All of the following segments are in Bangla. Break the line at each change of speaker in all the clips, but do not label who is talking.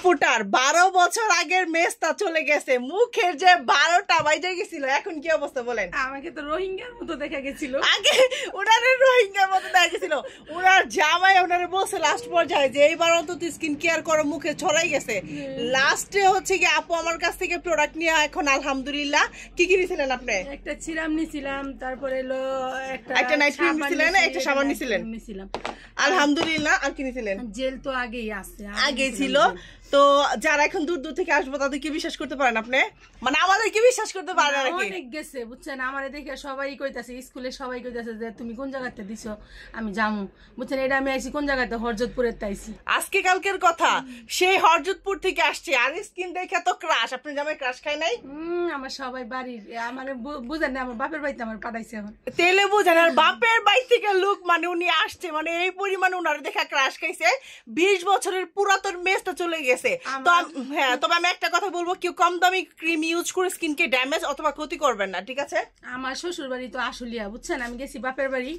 আপুটার 12 বছর আগের মেসটা চলে গেছে, মুখের যে 12টা বাইজে গেছিল, এখন কি অবস্থা বলেন?
আমাকে তো রোহিঙ্গার মতো দেখা গেছিল,
আগে উনারে রোহিঙ্গার মতো দেখা গেছিল। উনার জামাই উনারে বলছে লাস্ট পর্যায়ে যে এইবার অন্তত স্কিন কেয়ার করো, মুখে ছড়াই গেছে। লাস্টে হচ্ছে কি আপু আমার কাছ থেকে প্রোডাক্ট নিয়ে এখন আলহামদুলিল্লাহ। কি কি নিছিলেন আপনি?
একটা সিরাম নিছিলাম, তারপরে হলো
একটা নাইট ক্রিম নিছিলেন, একটা সাবান নিছিলেন। আলহামদুলিল্লাহ। আর কি নিছিলেন?
জেল তো আগেই আছে,
আগেই ছিল। তো যারা এখন দূর দূর থেকে আসবো তাদেরকে বিশ্বাস করতে পারেন আপনি? মানে আমাদেরকে বিশ্বাস করতে পারেন নাকি?
অনেক গেছে বুঝছেন, আমারে দেখে সবাই কইতাছে, স্কুলে সবাই কইতাছে যে তুমি কোন জায়গাতে দিছো, আমি জামু বুঝছেন। এটা আমি আইছি কোন জায়গাতে, হরজতপুরের তাইছি।
আজকে কালকের কথা, সেই হরজতপুর থেকে আসছে। আর স্কিন দেখে তো ক্রাশ। আপনি জামাই ক্রাশ খায় নাই?
আমার সবাই বাড়ির আমার বুঝেন না, আমার বাপের বাড়িতে আমার পাঠাইছে। এখন
তেলে বুঝেন, আর বাপের বাড়ি থেকে লোক মানে উনি আসছে, মানে এই পরিমাণে উনার দেখা ক্রাশ খাইছে। 20 বছরের পুরাতন মেসটা চলে গেছে। তো হ্যাঁ, তবে আমি একটা কথা বলবো, কেউ কম দামি ক্রিম ইউজ করে স্কিনকে ড্যামেজ অথবা ক্ষতি করবেন না, ঠিক আছে?
আমার শ্বশুর বাড়ি তো আশুলিয়া বুঝছেন, আমি গেছি বাপের বাড়ি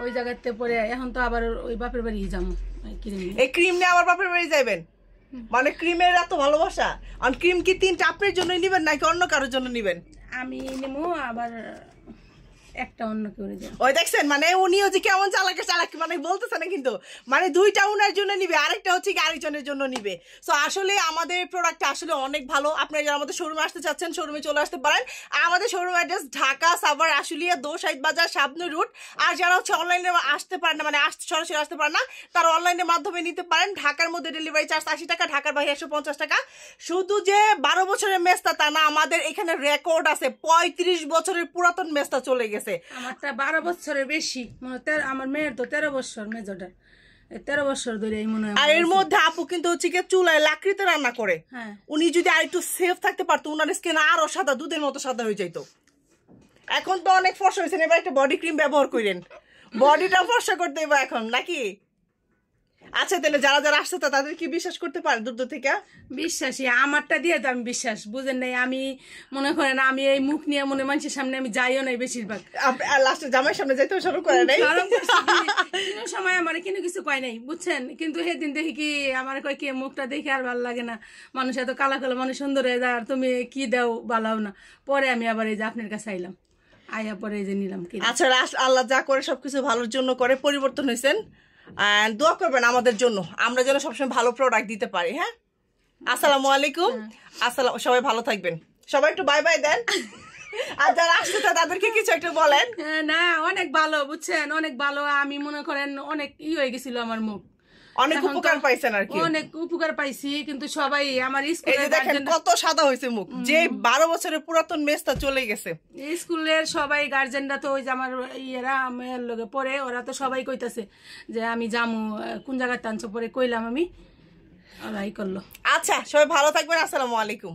ওই জায়গাতে পরে, এখন তো আবার ওই বাপের বাড়ি যাবো।
এই ক্রিম নিয়ে আবার বাপের বাড়ি যাবেন? মানে ক্রিমের এত ভালোবাসা। আর ক্রিম কি 3টা আপনার জন্য নিবেন নাকি অন্য কারোর জন্য নিবেন?
আমি নেবো, আবার একটা অন্য করে দেব।
ওই দেখছেন, মানে উনিও যে কেমন চালাকি মানে বলতেছে না, কিন্তু মানে 2টা উনার জন্য নিবে, আরেকটা হচ্ছে কি আরেকজনের জন্য নিবে। সো আসলে আমাদের প্রোডাক্ট আসলে অনেক ভালো। আপনারা যারা আমাদের শোরুমে আসতে চাচ্ছেন, শোরুমে চলে আসতে পারেন। আমাদের শোরুম অ্যাড্রেস ঢাকা সাভার আশুলিয়া দোসাইদ বাজার শাবনূর রুট। আর যারা হচ্ছে অনলাইনে আসতে পারেন না, মানে সরাসরি আসতে পারেন না, তারা অনলাইনের মাধ্যমে নিতে পারেন। ঢাকার মধ্যে ডেলিভারি চার্জ 80 টাকা, ঢাকার বাইরে 150 টাকা। শুধু যে 12 বছরের মেসটা তা না, আমাদের এখানে রেকর্ড আছে 35 বছরের পুরাতন মেসটা চলে গেছে।
আমারটা 12 বছরের বেশি, আমার মেয়ের তো 13 বছর, মেজোটা 13 বছর ধরে এই মনে হয়।
আর এর মধ্যে আপু কিন্তু হচ্ছে কি চুলায় লাকড়িতে রান্না করে। উনি যদি আর একটু সেফ থাকতে পারতো, উনার স্কিন আরো সাদা, দুধের মতো সাদা হয়ে যাইতো। এখন তো অনেক ফর্সা হয়েছে, এবার একটা বডি ক্রিম ব্যবহার করেন, বডিটা ফর্সা করতে হবে এখন নাকি? আচ্ছা, তাহলে যারা যারা আসছে তাদের কি বিশ্বাস করতে পারে দূর দূর থেকে?
বিশ্বাসী আমারটা দিয়ে তো আমি বিশ্বাস, বুঝেন নাই? আমি মনে করেন আমি এই মুখ নিয়ে মনে মানুষের সামনে আমি যাইও নাই বেশিরভাগ।
লাস্টে জামাইয়ের সামনে যাইতে শুরু করে নাই,
কোনো সময় আমার কিন্তু কিছু কয় নাই বুঝছেন। কিন্তু সেদিন দেখি কি আমার কয় কি মুখটা দেখে আর ভালো লাগে না, মানুষ এত কালা কালো, মানুষ সুন্দর হয়ে যায়, আর তুমি কি দাও ভালো না। পরে আমি আবার এই যে আপনার কাছে আইলাম, আইয়া পরে এই যে নিলাম।
আচ্ছা, আল্লাহ যা করে সবকিছু ভালোর জন্য করে, পরিবর্তন হয়েছেন। দোয়া করবেন আমাদের জন্য, আমরা যেন সবসময় ভালো প্রোডাক্ট দিতে পারি। হ্যাঁ, আসসালামু আলাইকুম। আসসালাম, সবাই ভালো থাকবেন। সবাই একটু বাই বাই দেন। আর যারা আসছে তাদেরকে কিছু একটু বলেন।
না, অনেক ভালো বুঝছেন, অনেক ভালো। আমি মনে করেন অনেক হয়ে গেছিল আমার মুখ,
অনেক উপকার পাইছেন আর কি?
অনেক উপকার পাইছি। কিন্তু সবাই আমার
স্কুলে দেখেন কত সাদা হয়েছে মুখ, যে 12 বছরের পুরাতন মেসটা চলে গেছে।
স্কুলের সবাই গার্জেনরা তো ওই যে আমার ইয়েরা মেয়ের লগে পড়ে, ওরা তো সবাই কইতাছে যে আমি জামু, কোন জায়গায় টানছো, পরে কইলাম আমি, ওরাই করলো।
আচ্ছা, সবাই ভালো থাকবেন। আসসালামু আলাইকুম।